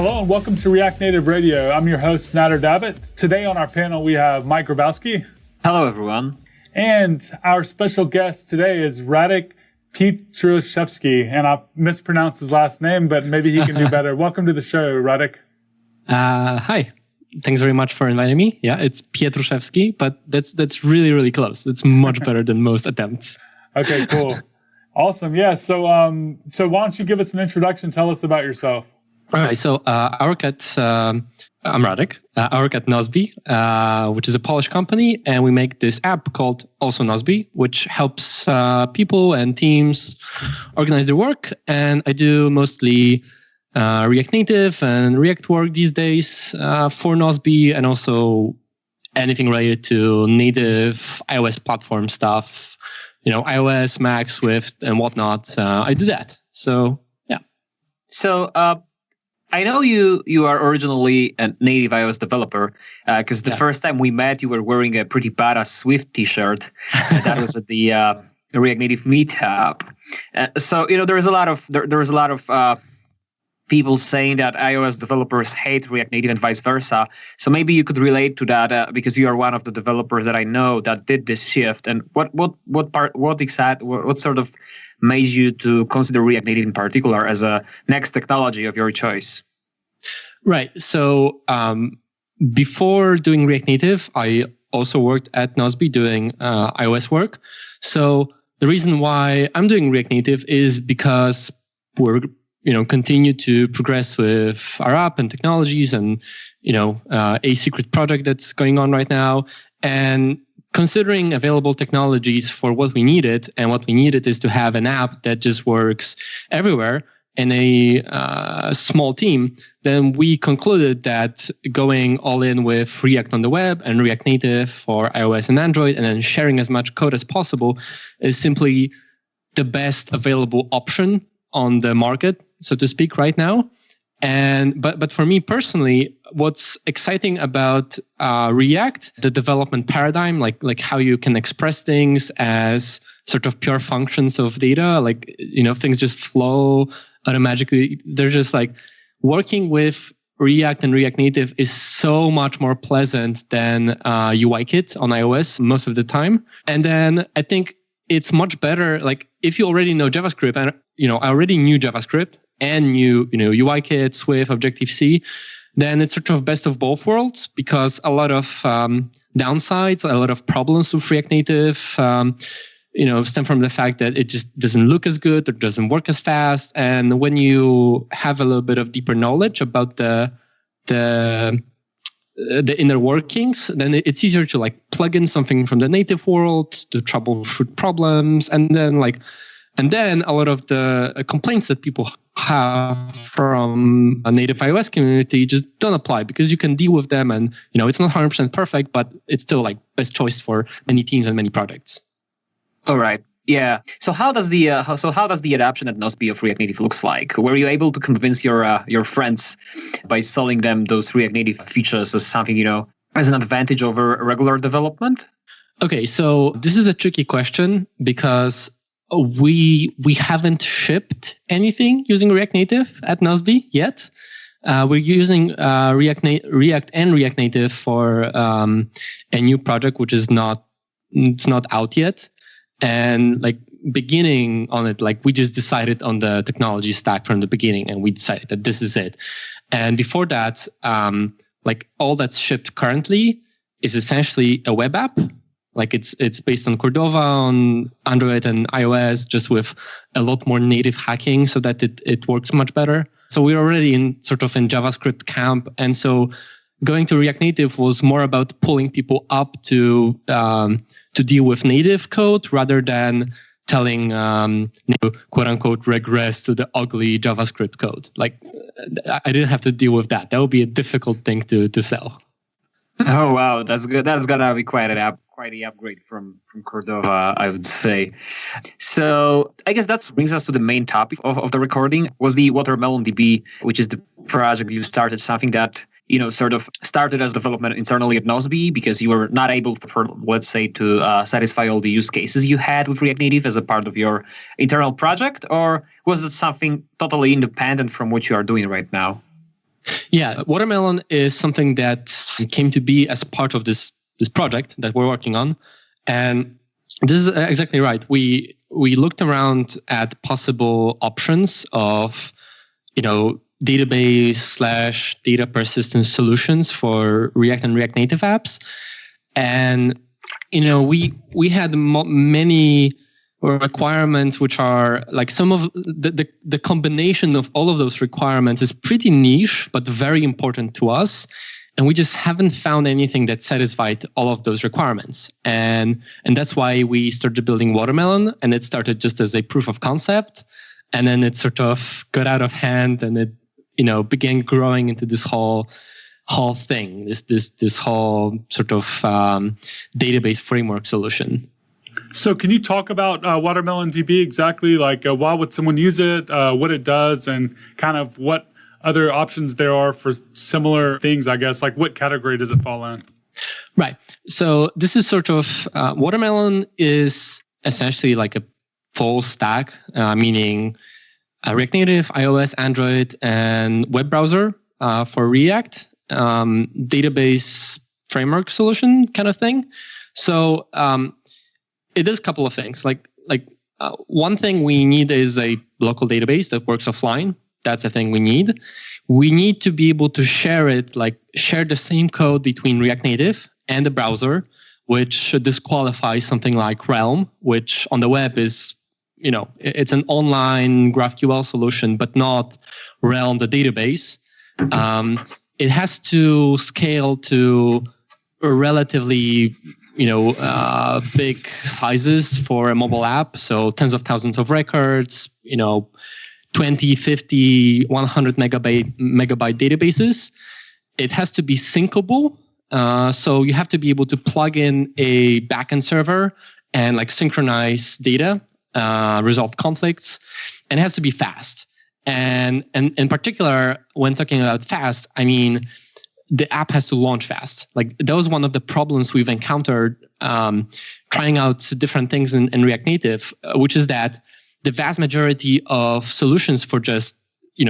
Hello and welcome to React Native Radio. I'm your host, Nader Davitt. Today on our panel, we have Mike Grabowski. Hello, everyone. And our special guest today is Radek Pietruszewski. And I mispronounced his last name, but maybe he can do better. Welcome to the show, Radek. Hi. Thanks very much for inviting me. Yeah, it's Pietruszewski, but that's really, really close. It's much better than most attempts. Okay, cool. Awesome. Yeah. So why don't you give us an introduction? Tell us about yourself. All right. So I work at, I'm Radek. I work at Nozbe, which is a Polish company, and we make this app called also Nozbe, which helps people and teams organize their work. And I do mostly React Native and React work these days for Nozbe, and also anything related to native iOS platform stuff, iOS, Mac, Swift, and whatnot. I do that. So, yeah. So, I know you are originally a native iOS developer because the first time we met, you were wearing a pretty badass Swift T-shirt. That was at the React Native meetup. So there was a lot of people saying that iOS developers hate React Native and vice versa. So maybe you could relate to that because you are one of the developers that I know that did this shift. And what sort of made you to consider React Native in particular as a next technology of your choice? Right. So before doing React Native, I also worked at Nozbe doing iOS work. So the reason why I'm doing React Native is because we're continue to progress with our app and technologies, and a secret project that's going on right now, and considering available technologies for what we needed. And what we needed is to have an app that just works everywhere in a small team. Then we concluded that going all in with React on the web and React Native for iOS and Android, and then sharing as much code as possible, is simply the best available option on the market, so to speak, right now. And but for me personally, what's exciting about React, the development paradigm, like how you can express things as sort of pure functions of data, things just flow automatically. They're just like working with React and React Native is so much more pleasant than UIKit on iOS most of the time. And then I think it's much better. Like if you already know JavaScript, and I already knew JavaScript and knew UIKit, Swift, Objective-C, then it's sort of best of both worlds, because a lot of downsides, a lot of problems with React Native, stem from the fact that it just doesn't look as good or doesn't work as fast. And when you have a little bit of deeper knowledge about the inner workings, then it's easier to plug in something from the native world to troubleshoot problems. And then a lot of the complaints that people have from a native iOS community just don't apply, because you can deal with them, and it's not 100% perfect, but it's still best choice for many teams and many projects. All right. Yeah. So how does the adoption at Nozbe of React Native looks like? Were you able to convince your friends by selling them those React Native features as something as an advantage over regular development? Okay, so this is a tricky question, because we haven't shipped anything using React Native at Nozbe yet. We're using React and React Native for a new project which is not out yet. And beginning on it, we just decided on the technology stack from the beginning, and we decided that this is it. And before that, all that's shipped currently is essentially a web app. It's based on Cordova on Android and iOS, just with a lot more native hacking so that it works much better. So we're already in JavaScript camp. And so going to React Native was more about pulling people up to deal with native code, rather than telling, quote unquote, regress to the ugly JavaScript code. I didn't have to deal with that. That would be a difficult thing to sell. Oh, wow. That's good. That's going to be quite the upgrade from Cordova, I would say. So I guess that brings us to the main topic of the recording, was the WatermelonDB, which is the project you started, something that sort of started as development internally at Nozbe because you were not able let's say, to satisfy all the use cases you had with React Native as a part of your internal project? Or was it something totally independent from what you are doing right now? Yeah, Watermelon is something that came to be as part of this project that we're working on. And this is exactly right. We looked around at possible options of, database/data persistence solutions for React and React Native apps. And, we had many requirements which are like some of the combination of all of those requirements is pretty niche, but very important to us. And we just haven't found anything that satisfied all of those requirements. And that's why we started building Watermelon, and it started just as a proof of concept. And then it sort of got out of hand, and it, began growing into this whole thing, this whole sort of database framework solution. So can you talk about WatermelonDB exactly? Like why would someone use it, what it does, and kind of what other options there are for similar things, I guess? Like what category does it fall in? Right. So this is sort of, Watermelon is essentially like a full stack, meaning React Native, iOS, Android, and web browser for React, database framework solution kind of thing. So it does a couple of things. Like one thing we need is a local database that works offline. That's a thing we need. We need to be able to share the same code between React Native and the browser, which should disqualify something like Realm, which on the web is, it's an online GraphQL solution, but not Realm, the database. It has to scale to relatively, big sizes for a mobile app. So tens of thousands of records, 20, 50, 100 megabyte databases. It has to be syncable. So you have to be able to plug in a backend server and synchronize data, resolve conflicts, and it has to be fast. And in particular, when talking about fast, I mean, the app has to launch fast. That was one of the problems we've encountered trying out different things in React Native, which is that the vast majority of solutions for just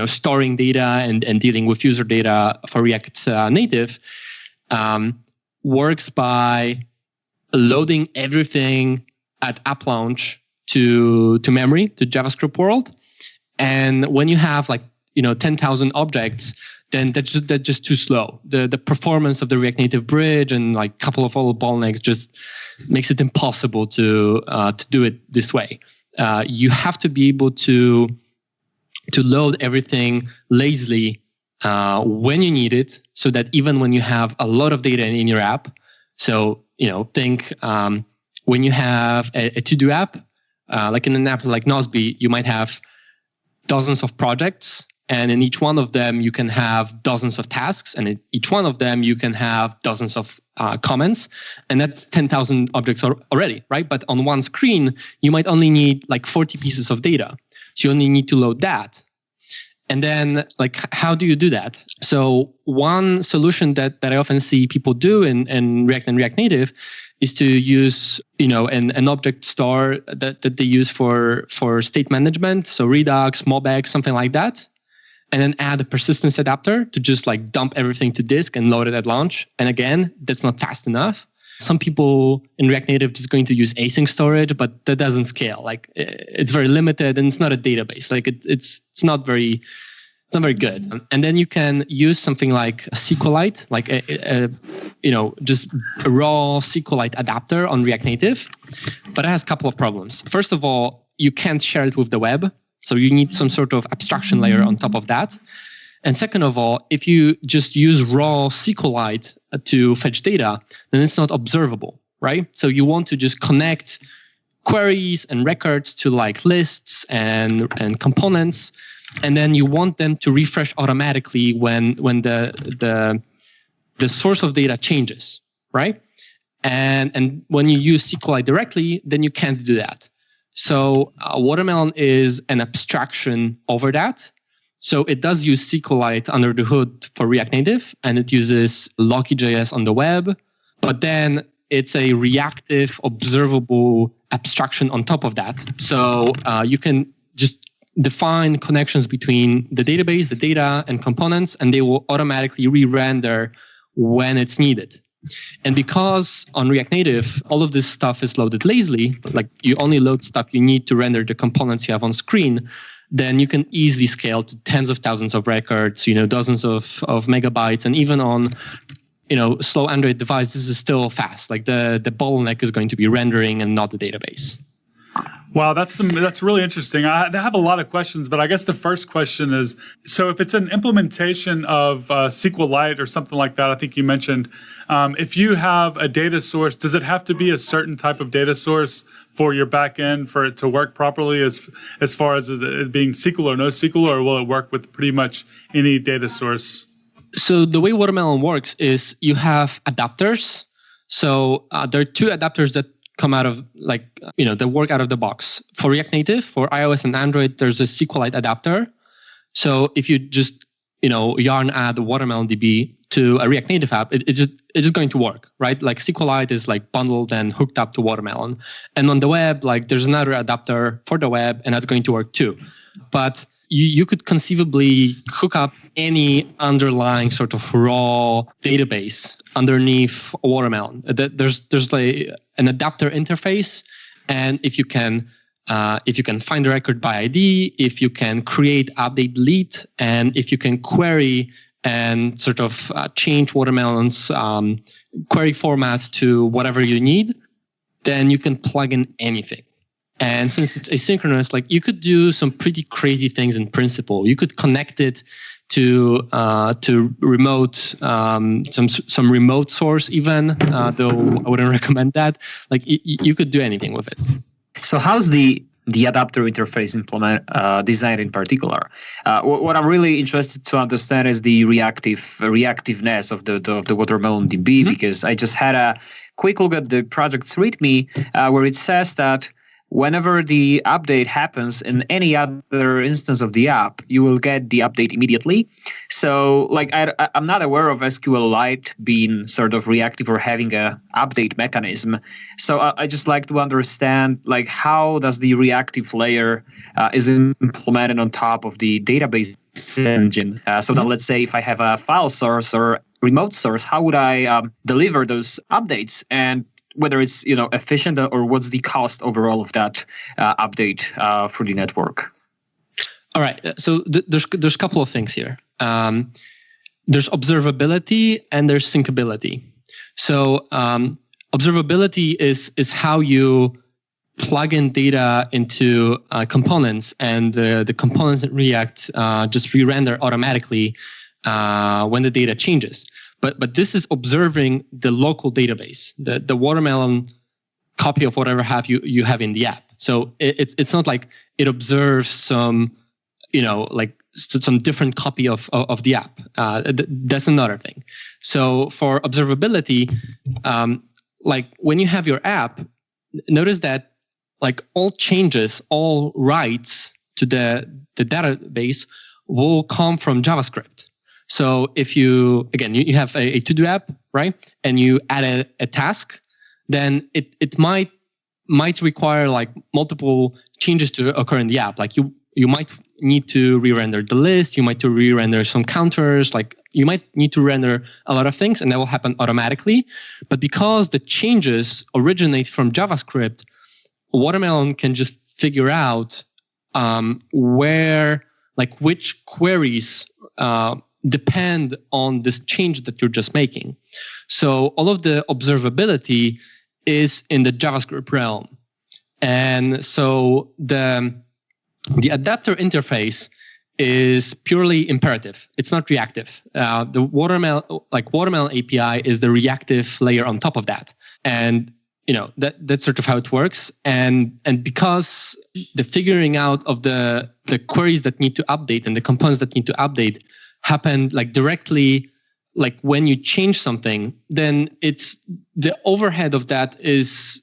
storing data and dealing with user data for React Native works by loading everything at app launch to memory, to JavaScript world. And when you have 10,000 objects, then that's just too slow. The performance of the React Native bridge and a couple of other bottlenecks just makes it impossible to do it this way. You have to be able to load everything lazily when you need it, so that even when you have a lot of data in your app, so think when you have a to-do app, like in an app like Nozbe, you might have dozens of projects, and in each one of them you can have dozens of tasks, and in each one of them you can have dozens of comments, and that's 10,000 objects already, right? But on one screen, you might only need 40 pieces of data. So you only need to load that. And then how do you do that? So one solution that I often see people do in React and React Native is to use, an object store that they use for state management. So Redux, MobX, something like that. And then add a persistence adapter to just dump everything to disk and load it at launch. And again, that's not fast enough. Some people in React Native just going to use async storage, but that doesn't scale. It's very limited, and it's not a database. It's not very good. And then you can use something like SQLite, just a raw SQLite adapter on React Native, but it has a couple of problems. First of all, you can't share it with the web. So you need some sort of abstraction layer on top of that. And second of all, if you just use raw SQLite to fetch data, then it's not observable, right? So you want to just connect queries and records to lists and components, and then you want them to refresh automatically when the source of data changes, right? And when you use SQLite directly, then you can't do that. So Watermelon is an abstraction over that. So it does use SQLite under the hood for React Native, and it uses Loki.js on the web, but then it's a reactive, observable abstraction on top of that. So you can just define connections between the database, the data, and components, and they will automatically re-render when it's needed. And because on React Native, all of this stuff is loaded lazily, like you only load stuff you need to render the components you have on screen, then you can easily scale to tens of thousands of records, dozens of megabytes, and even on slow Android device, this is still fast. Like the bottleneck is going to be rendering and not the database. Wow, that's really interesting. I have a lot of questions, but I guess the first question is, so if it's an implementation of SQLite or something like that, I think you mentioned, if you have a data source, does it have to be a certain type of data source for your backend for it to work properly as far as it being SQL or NoSQL, or will it work with pretty much any data source? So the way Watermelon works is you have adapters. So there are two adapters that come out of they work out of the box. For React Native, for iOS and Android, there's a SQLite adapter. So if you just yarn add WatermelonDB to a React Native app, it's just going to work, right? Like SQLite is like bundled and hooked up to Watermelon. And on the web, like there's another adapter for the web, and that's going to work too. But you could conceivably hook up any underlying sort of raw database underneath Watermelon. There's like an adapter interface, and if you can find the record by ID, if you can create, update, delete, and if you can query and sort of change Watermelon's query format to whatever you need, then you can plug in anything. And since it's asynchronous, like you could do some pretty crazy things in principle. You could connect it to remote some remote source even, though I wouldn't recommend that. Like you could do anything with it. So how's the adapter interface designed in particular? What I'm really interested to understand is the reactiveness of the WatermelonDB, because I just had a quick look at the project's README where it says that whenever the update happens in any other instance of the app, you will get the update immediately. So, like, I'm not aware of SQLite being sort of reactive or having a update mechanism. So, I just like to understand, like, how does the reactive layer is implemented on top of the database engine? So that, let's say, if I have a file source or remote source, how would I deliver those updates? And whether it's efficient, or what's the cost overall of that update for the network? All right. So there's a couple of things here. There's observability and there's syncability. So observability is how you plug in data into components, and the components in React just re-render automatically when the data changes. But this is observing the local database, the Watermelon copy of whatever you have in the app. So it's not like it observes some different copy of the app. That's another thing. So for observability, like when you have your app, notice that like all changes, all writes to the database will come from JavaScript. So if you have a to-do app, right, and you add a task, then it might require like multiple changes to occur in the app. Like you might need to re-render the list, you might need to re-render some counters, like you might need to render a lot of things, and that will happen automatically. But because the changes originate from JavaScript, Watermelon can just figure out which queries depend on this change that you're just making. So all of the observability is in the JavaScript realm. And so the adapter interface is purely imperative. It's not reactive. The Watermelon API is the reactive layer on top of that. And that's sort of how it works. And because the figuring out of the queries that need to update and the components that need to update happen like directly, like when you change something, then it's the overhead of that is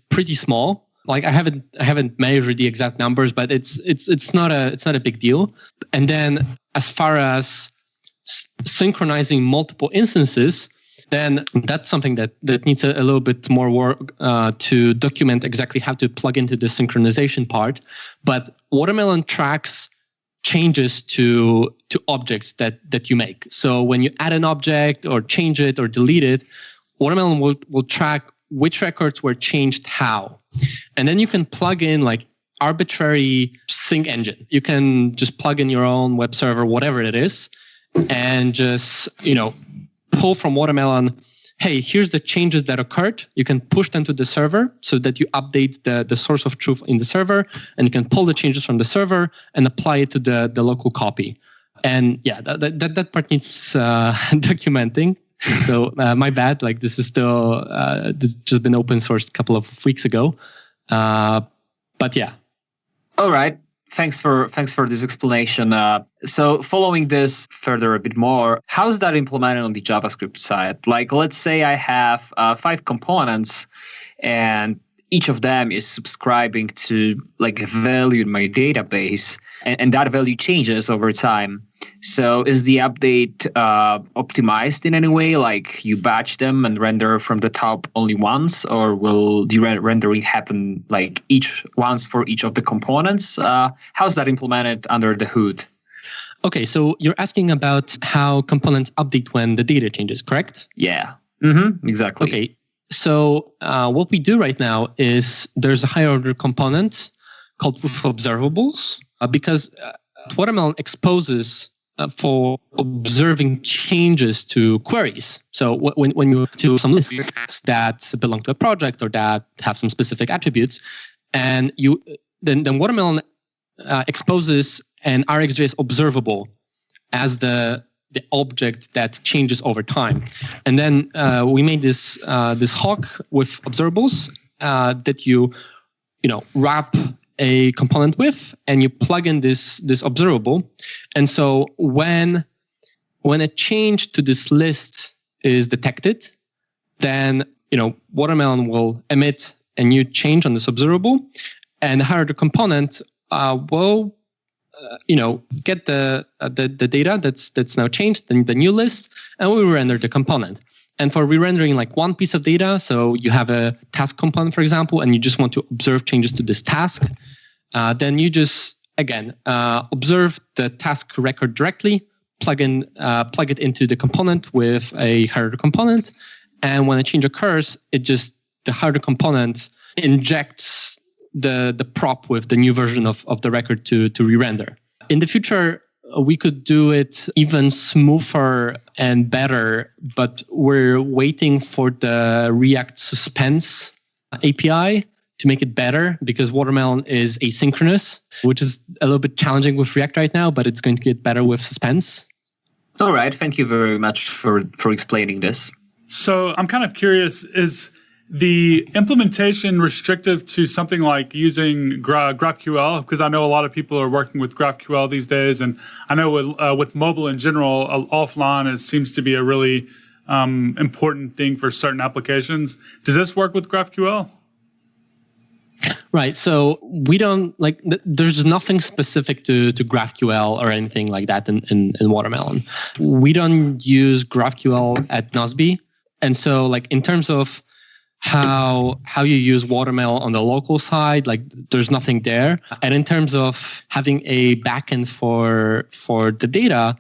pretty small. Like I haven't measured the exact numbers, but it's not a big deal. And then as far as synchronizing multiple instances, then that's something that needs a little bit more work to document exactly how to plug into the synchronization part. But Watermelon tracks changes to objects that you make. So when you add an object or change it or delete it, Watermelon will track which records were changed how. And then you can plug in like arbitrary sync engine. You can just plug in your own web server, whatever it is, and just, pull from Watermelon, hey, here's the changes that occurred. You can push them to the server so that you update the source of truth in the server, and you can pull the changes from the server and apply it to the local copy. And yeah, that part needs documenting. So my bad, like this is still, this just been open sourced a couple of weeks ago. But yeah. All right. Thanks for this explanation. So following this further a bit more, how's that implemented on the JavaScript side? Like, let's say I have 5 components and each of them is subscribing to like a value in my database, and that value changes over time. So is the update optimized in any way? Like you batch them and render from the top only once, or will the rendering happen like once for each of the components? How's that implemented under the hood? Okay, so you're asking about how components update when the data changes, correct? Yeah. Mm-hmm, exactly. Okay. So what we do right now is there's a higher order component called with observables because Watermelon exposes for observing changes to queries. So when you do some lists that belong to a project or that have some specific attributes, and then Watermelon exposes an RxJS observable as the object that changes over time. And then we made this hook with observables that you wrap a component with, and you plug in this observable. And so when a change to this list is detected, then Watermelon will emit a new change on this observable, and the higher the component will get the data that's now changed, the new list, and we render the component. And for re-rendering like one piece of data, so you have a task component, for example, and you just want to observe changes to this task, then you just, again, observe the task record directly, plug it into the component with a higher component, and when a change occurs, the higher component injects the prop with the new version of the record to re-render. In the future, we could do it even smoother and better, but we're waiting for the React suspense API to make it better because Watermelon is asynchronous, which is a little bit challenging with React right now, but it's going to get better with suspense. All right. Thank you very much for explaining this. So I'm kind of curious, is the implementation restrictive to something like using GraphQL? Because I know a lot of people are working with GraphQL these days, and I know with mobile in general, offline seems to be a really important thing for certain applications. Does this work with GraphQL? Right. So we don't there's nothing specific to GraphQL or anything like that in Watermelon. We don't use GraphQL at Nozbe. And so in terms of how you use Watermelon on the local side, there's nothing there. And in terms of having a backend for the data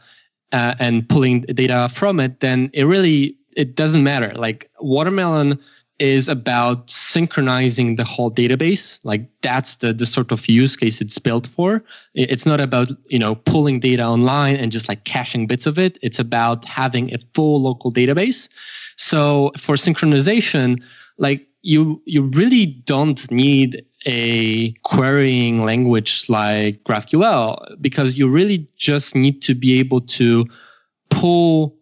and pulling data from it, then it doesn't matter. Watermelon is about synchronizing the whole database. That's the sort of use case it's built for. It's not about pulling data online and just caching bits of it. It's about having a full local database. So for synchronization, you really don't need a querying language like GraphQL, because you really just need to be able to pull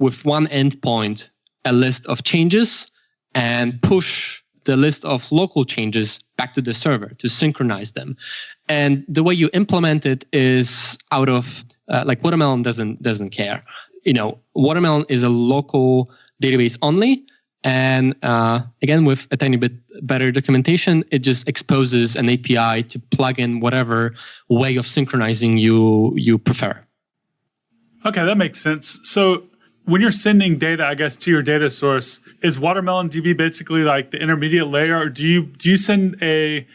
with one endpoint a list of changes and push the list of local changes back to the server to synchronize them. And the way you implement it is out of Watermelon doesn't care. Watermelon is a local database only. And again, with a tiny bit better documentation, it just exposes an API to plug in whatever way of synchronizing you prefer. Okay, that makes sense. So when you're sending data, I guess, to your data source, is WatermelonDB basically like the intermediate layer, or do you send a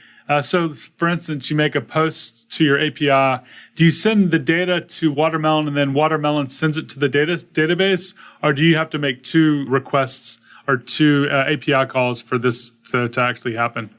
so for instance, you make a post to your API. Do you send the data to Watermelon and then Watermelon sends it to the database, or do you have to make two requests or two API calls for this to actually happen?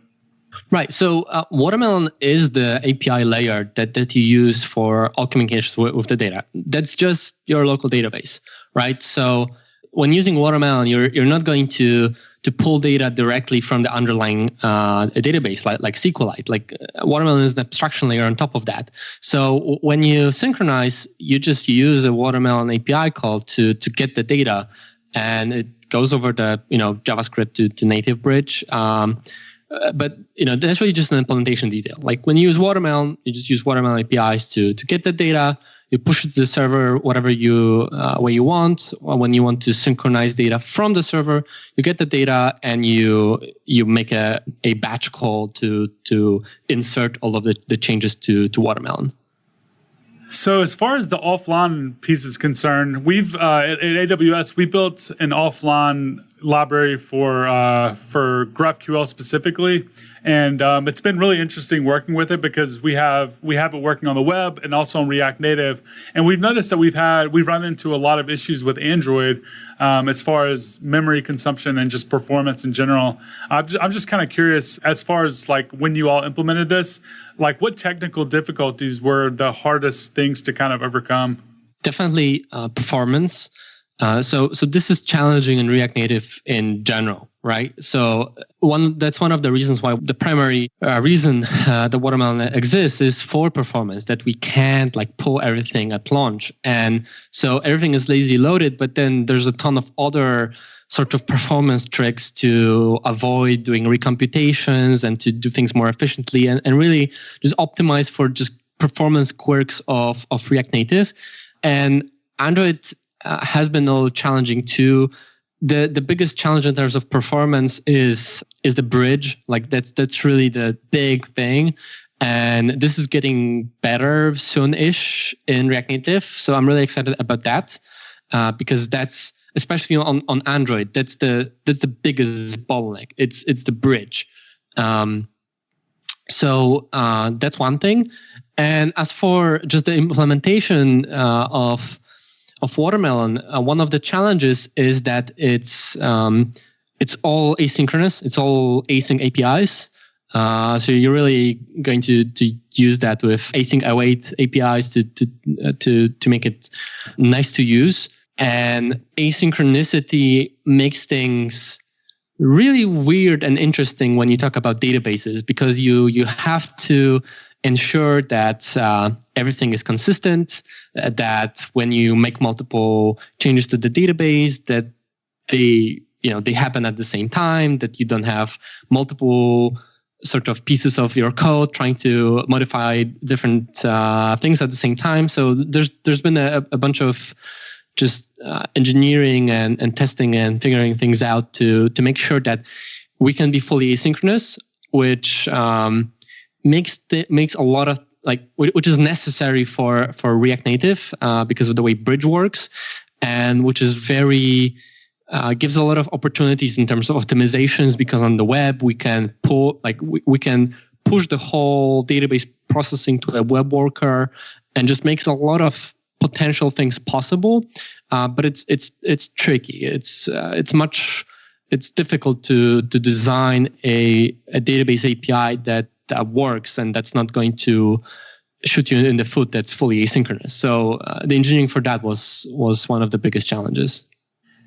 Right. So Watermelon is the API layer that you use for all communications with the data. That's just your local database, right? So when using Watermelon, you're not going to pull data directly from the underlying database like SQLite. Like Watermelon is an abstraction layer on top of that. So when you synchronize, you just use a Watermelon API call to get the data, and it goes over the JavaScript to native bridge. But that's really just an implementation detail. Like when you use Watermelon, you just use Watermelon APIs to get the data. You push it to the server, whatever way you want. When you want to synchronize data from the server, you get the data and you make a batch call to insert all of the changes to Watermelon. So as far as the offline piece is concerned, we've at AWS we built an offline library for GraphQL specifically, and it's been really interesting working with it because we have it working on the web and also on React Native, and we've noticed that we've run into a lot of issues with Android as far as memory consumption and just performance in general. I'm just kind of curious as far as like when you all implemented this, like what technical difficulties were the hardest things to kind of overcome? Definitely performance. So this is challenging in React Native in general, right? So that's one of the reasons why the primary reason the Watermelon exists is for performance, that we can't like pull everything at launch. And so everything is lazy loaded, but then there's a ton of other sort of performance tricks to avoid doing recomputations and to do things more efficiently and really just optimize for just performance quirks of React Native. And Android has been a little challenging too. The biggest challenge in terms of performance is the bridge. Like that's really the big thing. And this is getting better soon-ish in React Native. So I'm really excited about that because that's, especially on Android, that's the biggest bottleneck. It's the bridge. So that's one thing. And as for just the implementation of Watermelon, one of the challenges is that it's all asynchronous. It's all async APIs. So you're really going to use that with async await APIs to make it nice to use. And asynchronicity makes things really weird and interesting when you talk about databases, because you have to ensure that everything is consistent, that when you make multiple changes to the database, that they happen at the same time, that you don't have multiple sort of pieces of your code trying to modify different things at the same time. So there's been a bunch of just engineering and testing and figuring things out to make sure that we can be fully asynchronous, which makes a lot of which is necessary for React Native because of the way Bridge works, and which is very gives a lot of opportunities in terms of optimizations, because on the web we can we can push the whole database processing to a web worker, and just makes a lot of potential things possible. But it's tricky. It's difficult to design a database API that works and that's not going to shoot you in the foot, that's fully asynchronous. So the engineering for that was one of the biggest challenges.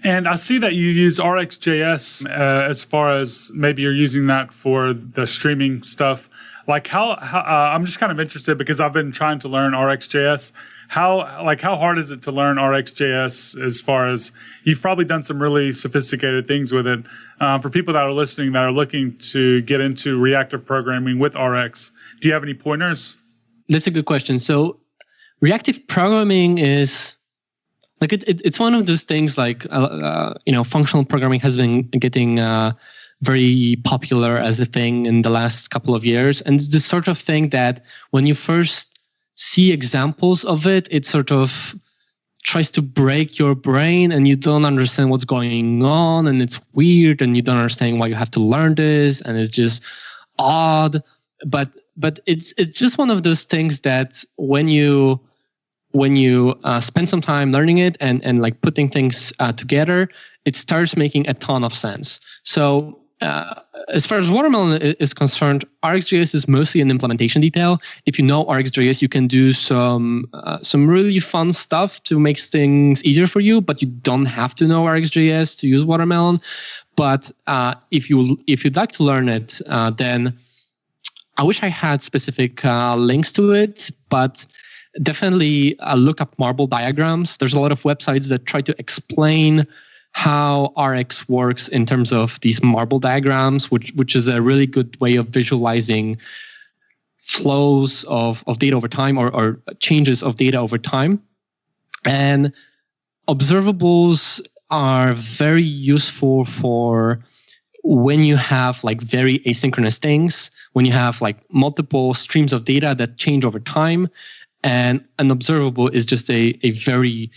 And I see that you use RxJS as far as maybe you're using that for the streaming stuff. Like how I'm just kind of interested because I've been trying to learn RxJS. How hard is it to learn RxJS, as far as you've probably done some really sophisticated things with it? For people that are listening that are looking to get into reactive programming with Rx, do you have any pointers? That's a good question. So reactive programming is it's one of those things functional programming has been getting very popular as a thing in the last couple of years. And it's the sort of thing that when you first see examples of it, it sort of tries to break your brain and you don't understand what's going on and it's weird and you don't understand why you have to learn this and it's just odd. But it's just one of those things that when you spend some time learning it and like putting things together, it starts making a ton of sense. So as far as Watermelon is concerned, RxJS is mostly an implementation detail. If you know RxJS, you can do some really fun stuff to make things easier for you, but you don't have to know RxJS to use Watermelon. But if you'd like to learn it, then I wish I had specific links to it, but definitely look up marble diagrams. There's a lot of websites that try to explain how Rx works in terms of these marble diagrams, which is a really good way of visualizing flows of data over time or changes of data over time. And observables are very useful for when you have like very asynchronous things, when you have like multiple streams of data that change over time. And an observable is just a very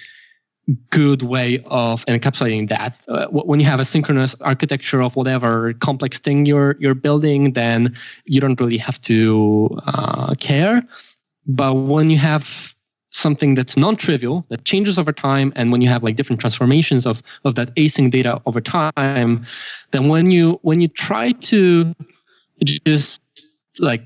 good way of encapsulating that. When you have a synchronous architecture of whatever complex thing you're building, then you don't really have to care. But when you have something that's non-trivial, that changes over time, and when you have like different transformations of that async data over time, then when you try to just like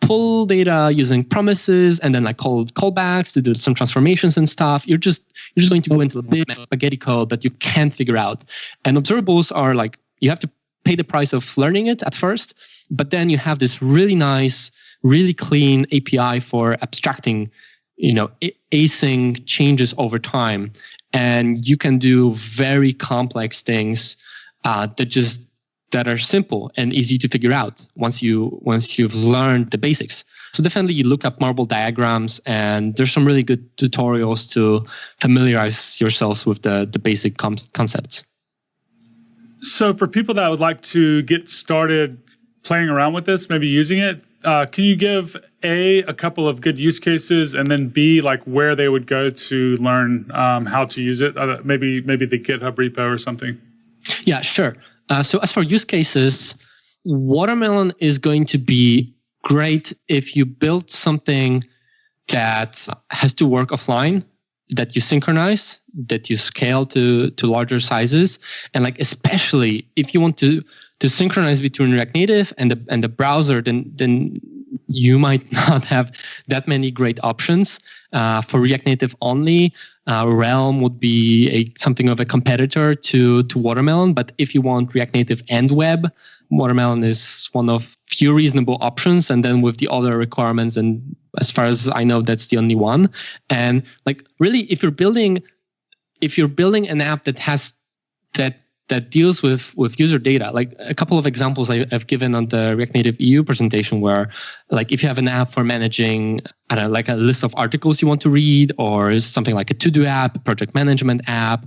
pull data using promises and then like callbacks to do some transformations and stuff, you're just going to go into a big spaghetti code that you can't figure out. And observables are like, you have to pay the price of learning it at first, but then you have this really nice, really clean API for abstracting, async changes over time. And you can do very complex things that are simple and easy to figure out once you've learned the basics. So definitely you look up marble diagrams, and there's some really good tutorials to familiarize yourselves with the basic concepts. So for people that would like to get started playing around with this, maybe using it, can you give a couple of good use cases, and then B, like where they would go to learn how to use it? Maybe the GitHub repo or something. Yeah, sure. So as for use cases, Watermelon is going to be great if you build something that has to work offline, that you synchronize, that you scale to larger sizes, and like especially if you want to synchronize between React Native and the browser, then you might not have that many great options. For React Native only, Realm would be something of a competitor to Watermelon. But if you want React Native and web, Watermelon is one of few reasonable options. And then with the other requirements, and as far as I know, that's the only one. And like really, if you're building an app that has that deals with user data, like a couple of examples I've given on the React Native EU presentation, where like if you have an app for managing, I don't know, like a list of articles you want to read, or something like a to-do app, a project management app,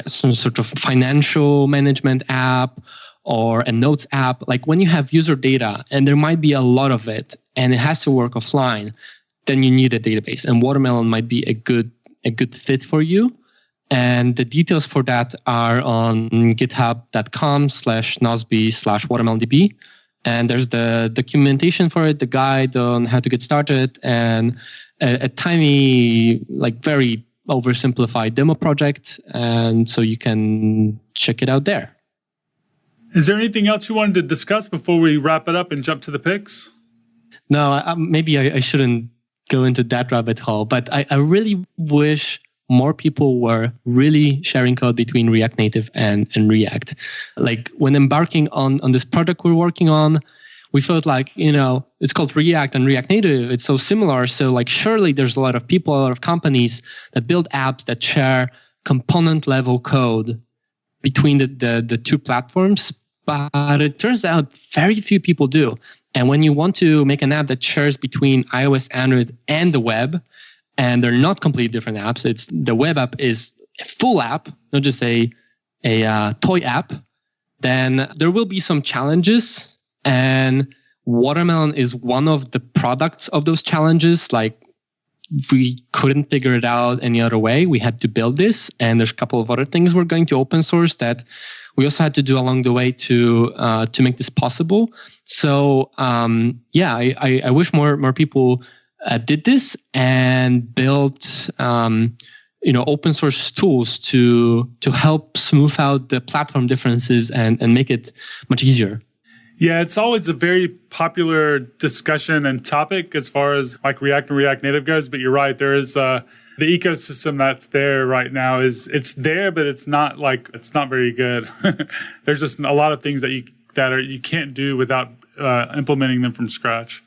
some sort of financial management app, or a notes app, like when you have user data and there might be a lot of it and it has to work offline, then you need a database, and Watermelon might be a good fit for you. And the details for that are on github.com/nosby/WatermelonDB. And there's the documentation for it, the guide on how to get started, and a tiny, like very oversimplified demo project. And so you can check it out there. Is there anything else you wanted to discuss before we wrap it up and jump to the picks? No, maybe I shouldn't go into that rabbit hole, but I really wish more people were really sharing code between React Native and React. Like when embarking on this project we're working on, we felt like, it's called React and React Native. It's so similar. So like surely there's a lot of people, a lot of companies that build apps that share component level code between the two platforms. But it turns out very few people do. And when you want to make an app that shares between iOS, Android, and the web, and they're not completely different apps, it's the web app is a full app, not just a toy app, then there will be some challenges. And Watermelon is one of the products of those challenges. Like we couldn't figure it out any other way. We had to build this, and there's a couple of other things we're going to open source that we also had to do along the way to make this possible. So I wish more people did this and built open source tools to help smooth out the platform differences and make it much easier. Yeah, it's always a very popular discussion and topic as far as like React and React Native goes. But you're right, there is the ecosystem that's there right now it's there, but it's not very good. There's just a lot of things that you can't do without implementing them from scratch.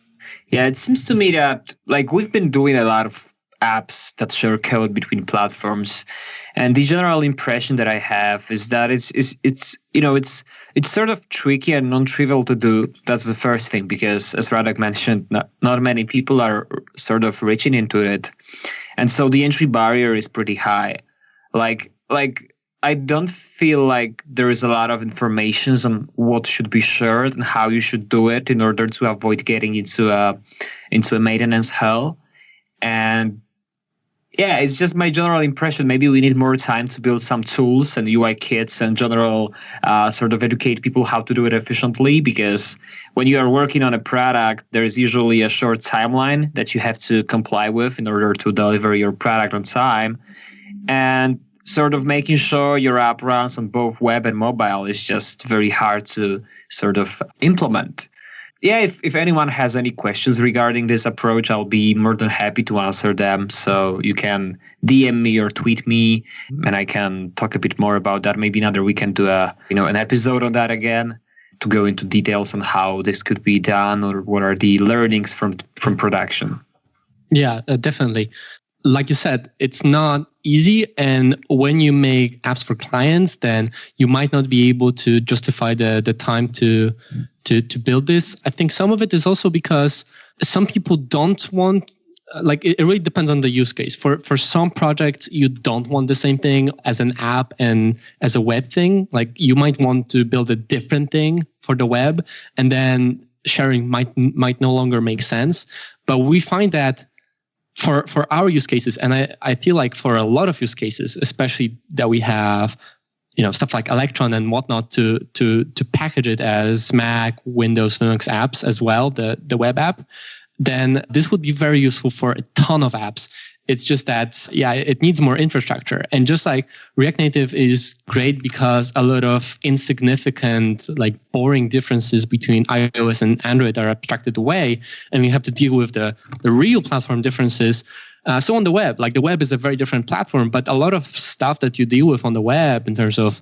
Yeah, it seems to me that like we've been doing a lot of apps that share code between platforms, and the general impression that I have is that it's sort of tricky and non-trivial to do. That's the first thing, because as Radek mentioned, not many people are sort of reaching into it, and so the entry barrier is pretty high. Like I don't feel like there is a lot of information on what should be shared and how you should do it in order to avoid getting into a maintenance hell. And yeah, it's just my general impression. Maybe we need more time to build some tools and UI kits and general sort of educate people how to do it efficiently, because when you are working on a product, there is usually a short timeline that you have to comply with in order to deliver your product on time. And sort of making sure your app runs on both web and mobile is just very hard to sort of implement. Yeah, if anyone has any questions regarding this approach, I'll be more than happy to answer them. So you can DM me or tweet me, and I can talk a bit more about that. Maybe another we can do an episode on that again to go into details on how this could be done or what are the learnings from production. Yeah, definitely. Like you said, it's not easy. And when you make apps for clients, then you might not be able to justify the time to build this. I think some of it is also because some people don't want, it really depends on the use case. For some projects, you don't want the same thing as an app and as a web thing. Like you might want to build a different thing for the web, and then sharing might no longer make sense. But we find that for our use cases, and I feel like for a lot of use cases, especially that we have, stuff like Electron and whatnot to package it as Mac, Windows, Linux apps as well, the web app, then this would be very useful for a ton of apps. It's just that, it needs more infrastructure. And just like React Native is great because a lot of insignificant, boring differences between iOS and Android are abstracted away, and you have to deal with the real platform differences. So on the web, the web is a very different platform, but a lot of stuff that you deal with on the web in terms of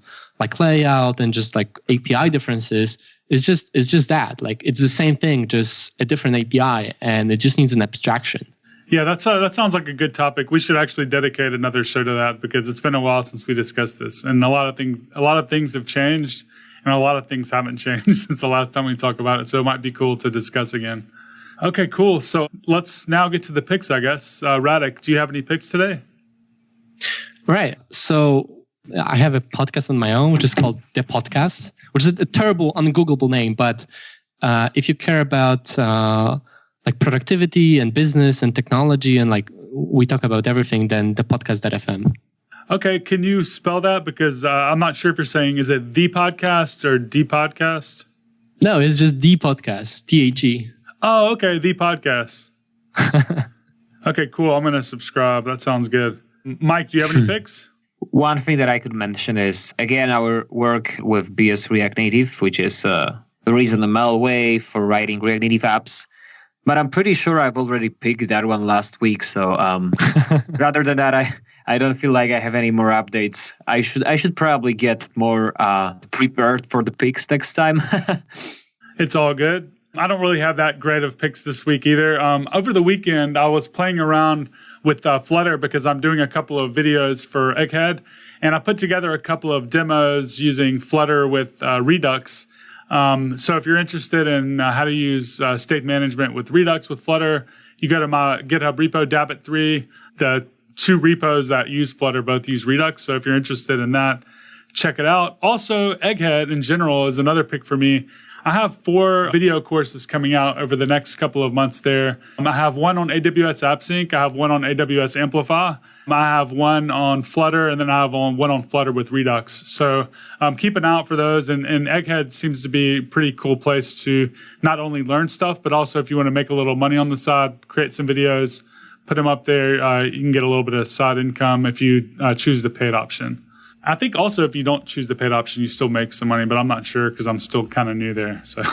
layout and just API differences is just that. It's the same thing, just a different API, and it just needs an abstraction. Yeah, that sounds like a good topic. We should actually dedicate another show to that, because it's been a while since we discussed this, and a lot of things have changed, and a lot of things haven't changed since the last time we talked about it. So it might be cool to discuss again. Okay, cool. So let's now get to the picks, I guess. Radek, do you have any picks today? Right. So I have a podcast on my own, which is called The Podcast, which is a terrible, ungoogleable name. But if you care about productivity and business and technology and we talk about everything, then the podcast.fm. Okay, can you spell that? Because I'm not sure if you're saying, is it The Podcast or D Podcast? No, it's just The Podcast, THE. Oh, okay, The Podcast. Okay, cool. I'm going to subscribe. That sounds good. Mike, do you have any picks? One thing that I could mention is, again, our work with BS React Native, which is a reasonable way for writing React Native apps. But I'm pretty sure I've already picked that one last week. So rather than that, I don't feel like I have any more updates. I should probably get more prepared for the picks next time. It's all good. I don't really have that great of picks this week either. Over the weekend, I was playing around with Flutter because I'm doing a couple of videos for Egghead. And I put together a couple of demos using Flutter with Redux. So if you're interested in how to use state management with Redux with Flutter, you go to my GitHub repo, Dabbit3. The two repos that use Flutter both use Redux. So if you're interested in that, check it out. Also, Egghead in general is another pick for me. I have 4 video courses coming out over the next couple of months there. I have one on AWS AppSync. I have one on AWS Amplify. I have one on Flutter, and then I have one on Flutter with Redux. So keep an eye out for those. And Egghead seems to be a pretty cool place to not only learn stuff, but also if you want to make a little money on the side, create some videos, put them up there. You can get a little bit of side income if you choose the paid option. I think also if you don't choose the paid option, you still make some money, but I'm not sure because I'm still kind of new there. So,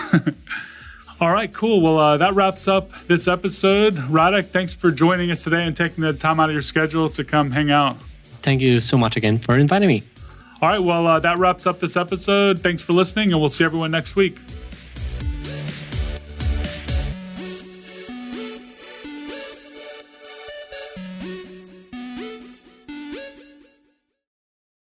all right, cool. Well, that wraps up this episode. Radek, thanks for joining us today and taking the time out of your schedule to come hang out. Thank you so much again for inviting me. All right, well, that wraps up this episode. Thanks for listening, and we'll see everyone next week.